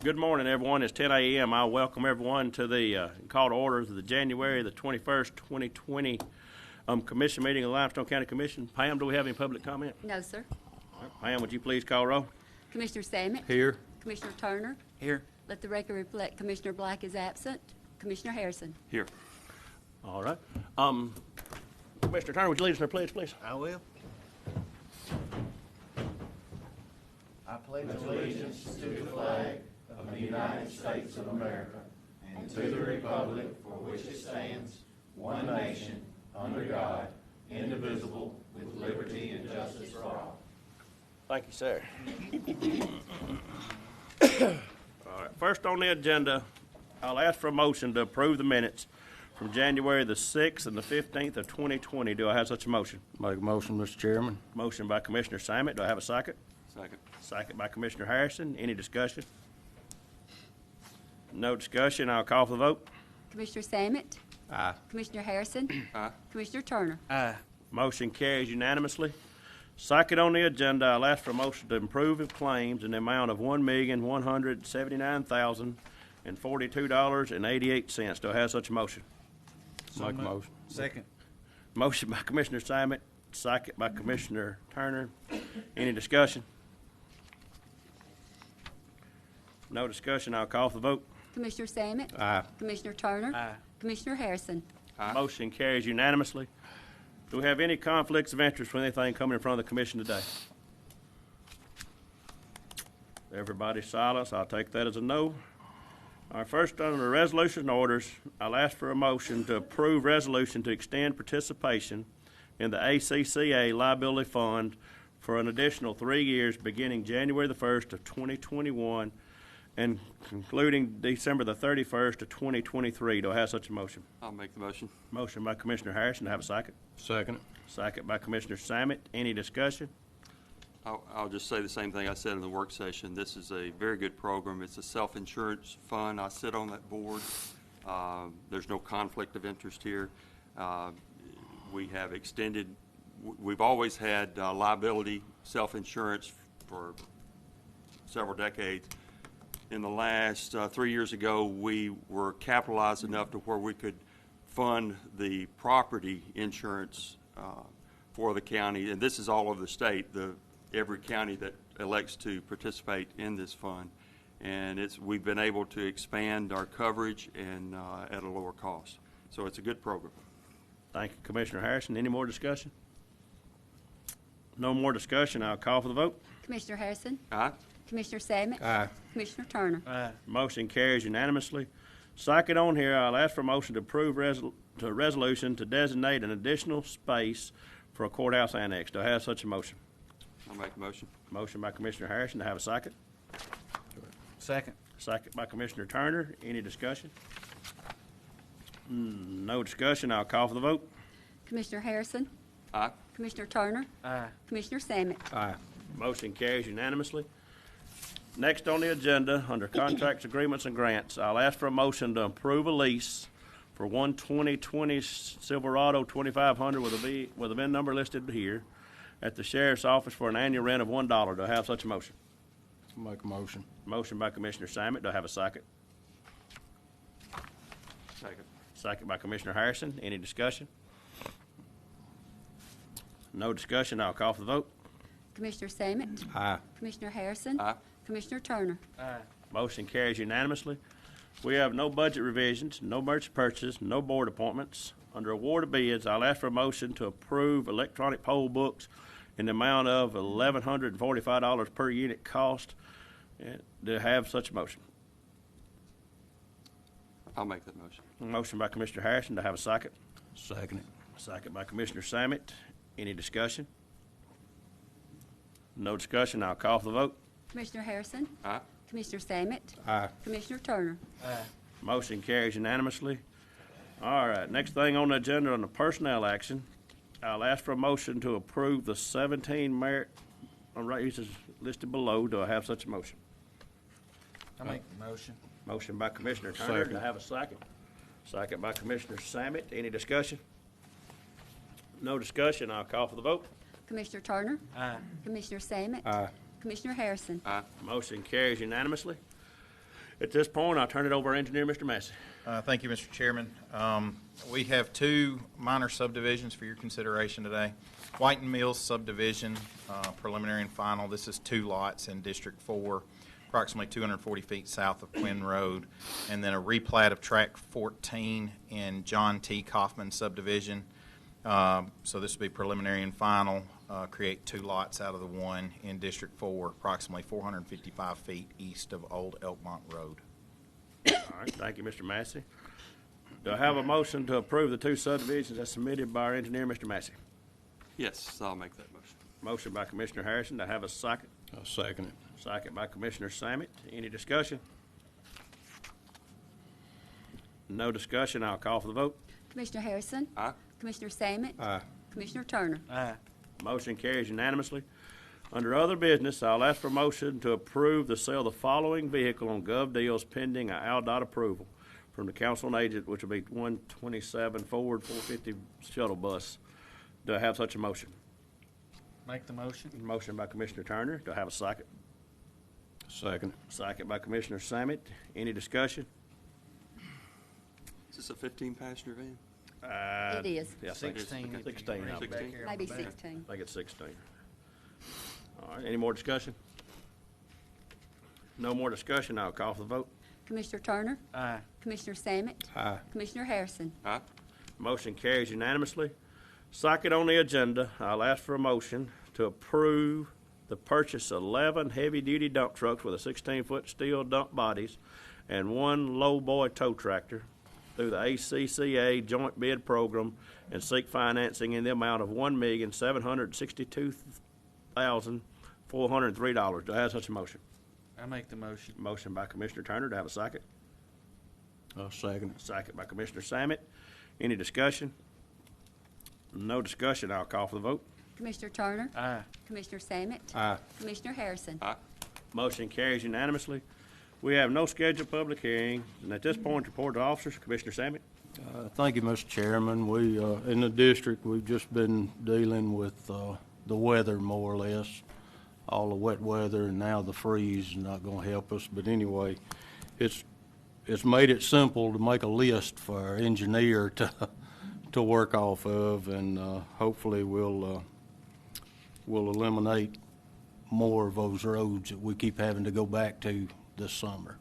Good morning, everyone. It's 10 a.m. I welcome everyone to the call to order of the January the 21st, 2020 Commission meeting of the Limestone County Commission. Pam, do we have any public comment? No, sir. All right, Pam, would you please call roll? Commissioner Samet. Here. Commissioner Turner. Here. Let the record reflect Commissioner Black is absent. Commissioner Harrison. Here. All right. Commissioner Turner, would you lead us in our pledge, please? I will. I pledge allegiance to the flag of the United States of America and to the republic for which it stands, one nation, under God, indivisible, with liberty and justice for all. Thank you, sir. All right. First on the agenda, I'll ask for a motion to approve the minutes from January the 6th and the 15th of 2020. Do I have such a motion? Make a motion, Mr. Chairman. Motion by Commissioner Samet. Do I have a second? Second. Second by Commissioner Harrison. Any discussion? No discussion. I'll call for the vote. Commissioner Samet. Aye. Commissioner Harrison. Aye. Commissioner Turner. Aye. Motion carries unanimously. Second on the agenda, I'll ask for a motion to approve of claims in the amount of $1,179,042.88. Do I have such a motion? Make a motion. Second. Motion by Commissioner Samet, second by Commissioner Turner. Any discussion? No discussion. I'll call for the vote. Commissioner Samet. Aye. Commissioner Turner. Aye. Commissioner Harrison. Aye. Motion carries unanimously. Do we have any conflicts of interest with anything coming in front of the commission today? Everybody's silent. I'll take that as a no. All right, first under the resolution orders, I'll ask for a motion to approve resolution to extend participation in the ACCA liability fund for an additional 3 years beginning January the 1st of 2021 and concluding December the 31st of 2023. Do I have such a motion? I'll make the motion. Motion by Commissioner Harrison. Do I have a second? Second. Second by Commissioner Samet. Any discussion? I'll just say the same thing I said in the work session. This is a very good program. It's a self-insurance fund. I sit on that board. There's no conflict of interest here. We have extended, we've always had liability self-insurance for several decades. In the last 3 years ago, we were capitalized enough to where we could fund the property insurance for the county, and this is all over the state. Every county that elects to participate in this fund, and we've been able to expand our coverage and at a lower cost. So it's a good program. Thank you, Commissioner Harrison. Any more discussion? No more discussion. I'll call for the vote. Commissioner Harrison. Aye. Commissioner Samet. Aye. Commissioner Turner. Aye. Motion carries unanimously. Second on here, I'll ask for a motion to approve a resolution to designate an additional space for a courthouse annex. Do I have such a motion? I'll make the motion. Motion by Commissioner Harrison. Do I have a second? Second. Second by Commissioner Turner. Any discussion? No discussion. I'll call for the vote. Commissioner Harrison. Aye. Commissioner Turner. Aye. Commissioner Samet. Aye. Motion carries unanimously. Next on the agenda, under contracts, agreements, and grants, I'll ask for a motion to approve a lease for one 2020 Silverado 2500 with a VIN number listed here at the Sheriff's Office for an annual rent of $1. Do I have such a motion? Make a motion. Motion by Commissioner Samet. Do I have a second? Second. Second by Commissioner Harrison. Any discussion? No discussion. I'll call for the vote. Commissioner Samet. Aye. Commissioner Harrison. Aye. Commissioner Turner. Aye. Motion carries unanimously. We have no budget revisions, no merchant purchases, no board appointments. Under award of bids, I'll ask for a motion to approve electronic poll books in the amount of $1,145 per unit cost. To have such a motion. I'll make that motion. Motion by Commissioner Harrison. To have a second. Second it. Second by Commissioner Samet. Any discussion? No discussion. I'll call for the vote. Commissioner Harrison. Aye. Commissioner Samet. Aye. Commissioner Turner. Aye. Motion carries unanimously. All right, next thing on the agenda on the personnel action, I'll ask for a motion to approve the 17 merit raises listed below. Do I have such a motion? I make the motion. Motion by Commissioner Turner. Second. Do I have a second? Second by Commissioner Samet. Any discussion? No discussion. I'll call for the vote. Commissioner Turner. Aye. Commissioner Samet. Aye. Commissioner Harrison. Aye. Motion carries unanimously. At this point, I'll turn it over to Engineer Mr. Massey. Thank you, Mr. Chairman. We have two minor subdivisions for your consideration today. Whiten Mills subdivision, preliminary and final. This is 2 lots in District 4, approximately 240 feet south of Quinn Road. And then a replat of Tract 14 in John T. Kaufman subdivision. So this will be preliminary and final. Create 2 lots out of the one in District 4, approximately 455 feet east of Old Elkmont Road. All right, thank you, Mr. Massey. Do I have a motion to approve the 2 subdivisions as submitted by our engineer, Mr. Massey? Yes, I'll make that motion. Motion by Commissioner Harrison. Do I have a second? I'll second it. Second by Commissioner Sammet. Any discussion? No discussion. I'll call for the vote. Commissioner Harrison? Aye. Commissioner Sammet? Aye. Commissioner Turner? Aye. Motion carries unanimously. Under other business, I'll ask for a motion to approve the sale of the following vehicle on Gov Deals pending a ALDOT approval from the council on agent, which will be 127 Ford 450 shuttle bus. Do I have such a motion? Make the motion. Motion by Commissioner Turner. Do I have a second? Second. Second by Commissioner Sammet. Any discussion? Is this a 15-passenger van? It is. Yeah, I think it's 16. 16. I believe. 16. Maybe 16. I think it's 16. All right, any more discussion? No more discussion, I'll call for the vote. Commissioner Turner? Aye. Commissioner Sammet? Aye. Commissioner Harrison? Aye. Motion carries unanimously. Second on the agenda, I'll ask for a motion to approve the purchase of 11 heavy-duty dump trucks with a 16-foot steel dump bodies and 1 low-boy tow tractor through the ACCA joint bid program and seek financing in the amount of $1,762,403. Do I have such a motion? I make the motion. Motion by Commissioner Turner. Do I have a second? I'll second it. Second by Commissioner Sammet. Any discussion? No discussion. I'll call for the vote. Commissioner Turner? Aye. Commissioner Sammet? Aye. Commissioner Harrison? Aye. Motion carries unanimously. We have no scheduled public hearing. And at this point, report to officers. Commissioner Sammet. Thank you, Mr. Chairman. We, in the district, we've just been dealing with the weather more or less. All the wet weather and now the freeze is not going to help us. But anyway, it's made it simple to make a list for our engineer to work off of, and hopefully we'll eliminate more of those roads that we keep having to go back to this summer.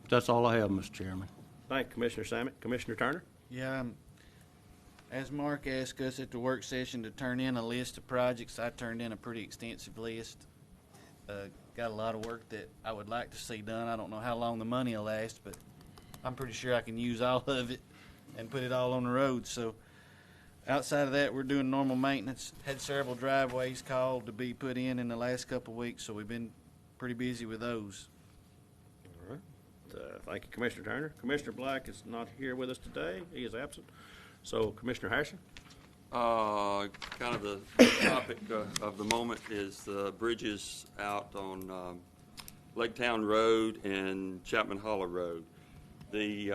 But that's all I have, Mr. Chairman. Thank you, Commissioner Sammet. Commissioner Turner. Yeah, as Mark asked us at the work session to turn in a list of projects, I turned in a pretty extensive list. Got a lot of work that I would like to see done. I don't know how long the money will last, but I'm pretty sure I can use all of it and put it all on the road. So outside of that, we're doing normal maintenance. Had several driveways called to be put in the last couple of weeks, so we've been pretty busy with those. All right. Thank you, Commissioner Turner. Commissioner Black is not here with us today. He is absent. So, Commissioner Harrison. Kind of the topic of the moment is the bridges out on Lake Town Road and Chapman Hollow Road. The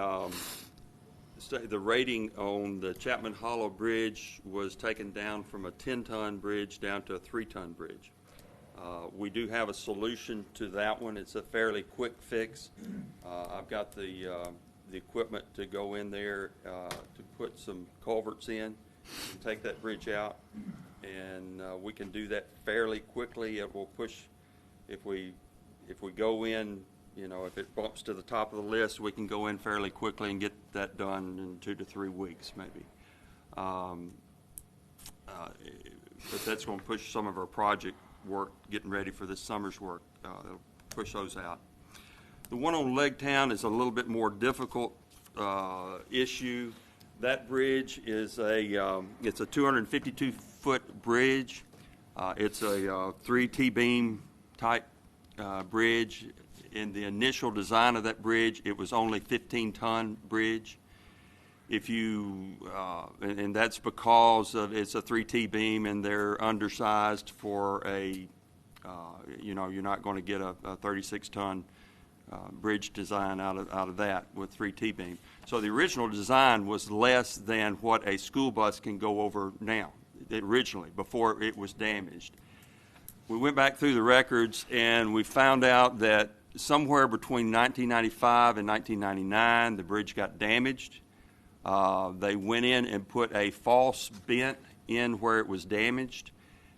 rating on the Chapman Hollow Bridge was taken down from a 10-ton bridge down to a 3-ton bridge. We do have a solution to that one. It's a fairly quick fix. I've got the equipment to go in there to put some culverts in and take that bridge out, and we can do that fairly quickly. It will push, if we go in, you know, if it bumps to the top of the list, we can go in fairly quickly and get that done in 2 to 3 weeks maybe. But that's going to push some of our project work, getting ready for this summer's work. It'll push those out. The one on Legtown is a little bit more difficult issue. That bridge is it's a 252-foot bridge. It's a 3 T-beam type bridge. In the initial design of that bridge, it was only 15-ton bridge. If you and that's because it's a 3 T-beam and they're undersized for a you know, you're not going to get a 36-ton bridge design out of that with 3 T-beam. So the original design was less than what a school bus can go over now, originally, before it was damaged. We went back through the records and we found out that somewhere between 1995 and 1999, the bridge got damaged. They went in and put a false bent in where it was damaged,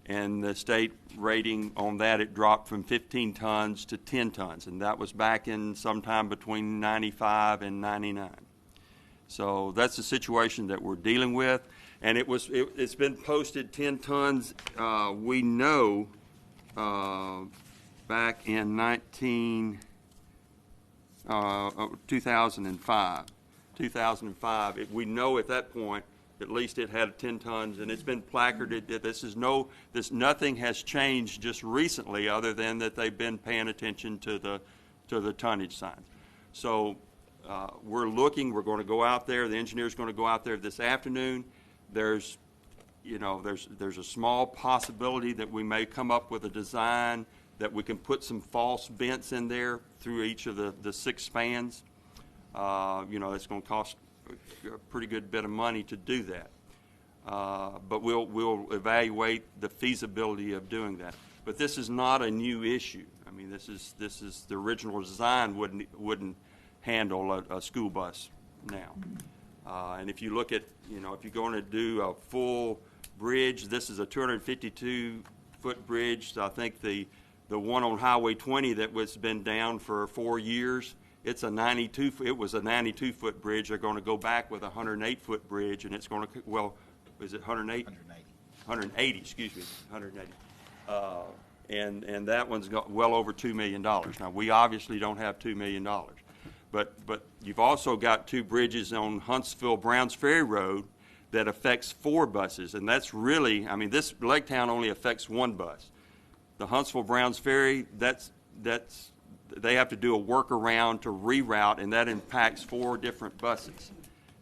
and the state rating on that, it dropped from 15 tons to 10 tons, and that was back in sometime between 95 and 99. So that's the situation that we're dealing with, and it's been posted 10 tons. We know back in 2005. 2005, we know at that point, at least it had 10 tons, and it's been placarded that nothing has changed just recently, other than that they've been paying attention to the tonnage signs. So we're going to go out there. The engineer's going to go out there this afternoon. There's a small possibility that we may come up with a design that we can put some false bents in there through each of the 6 spans. It's going to cost a pretty good bit of money to do that. But we'll evaluate the feasibility of doing that. But this is not a new issue. I mean, this is the original design wouldn't handle a school bus now. And if you look at, if you're going to do a full bridge, this is a 252-foot bridge. So I think the one on Highway 20 that was been down for 4 years, it was a 92-foot bridge. They're going to go back with a 108-foot bridge, and it's going to, is it 108? 180, excuse me, 180. And that one's got well over $2 million. Now, we obviously don't have $2 million. But you've also got 2 bridges on Huntsville-Browns Ferry Road that affects 4 buses, and that's really, this Lake Town only affects 1 bus. The Huntsville-Browns Ferry, they have to do a workaround to reroute, and that impacts 4 different buses.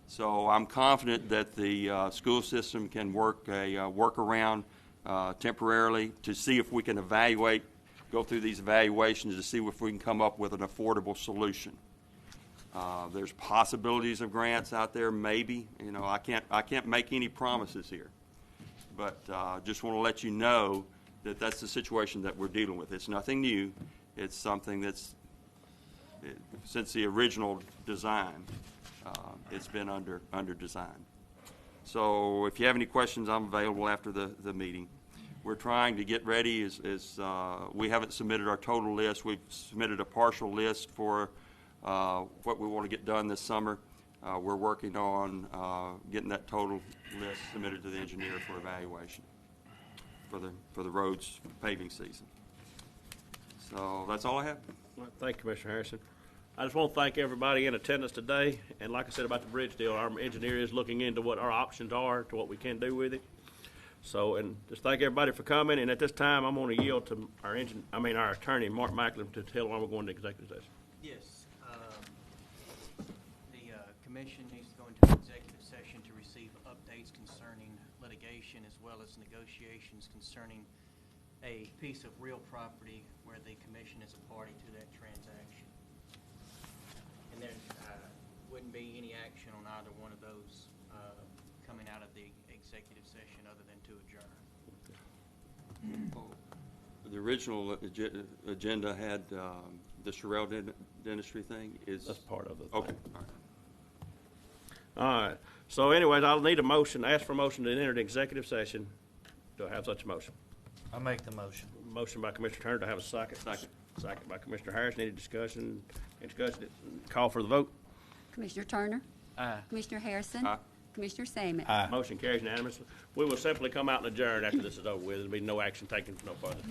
So I'm confident that the school system can work a workaround temporarily to see if we can go through these evaluations to see if we can come up with an affordable solution. There's possibilities of grants out there, maybe. I can't make any promises here, but just want to let you know that that's the situation that we're dealing with. It's nothing new. It's something that's since the original design, it's been under design. So if you have any questions, I'm available after the meeting. We're trying to get ready. We haven't submitted our total list. We've submitted a partial list for what we want to get done this summer. We're working on getting that total list submitted to the engineer for evaluation for the roads paving season. So that's all I have. Well, thank you, Commissioner Harrison. I just want to thank everybody in attendance today. And like I said about the bridge deal, our engineer is looking into what our options are to what we can do with it. So, and just thank everybody for coming. And at this time, I'm going to yield to our attorney, Mark Macklin, to tell when we're going to executive session. Yes. The commission needs to go into executive session to receive updates concerning litigation as well as negotiations concerning a piece of real property where the commission is a party to that transaction. And there wouldn't be any action on either one of those coming out of the executive session other than to adjourn. The original agenda had the Sherrill dentistry thing. That's part of it. Okay. All right. All right. So anyways, I'll need a motion, ask for a motion to enter the executive session. Do I have such a motion? I make the motion. Motion by Commissioner Turner. Do I have a second? Second. Second by Commissioner Harrison. Any discussion? Call for the vote. Commissioner Turner? Aye. Commissioner Harrison? Aye. Commissioner Salmon? Aye. Motion carries unanimously. We will simply come out and adjourn after this is over with. There'll be no action taken no further.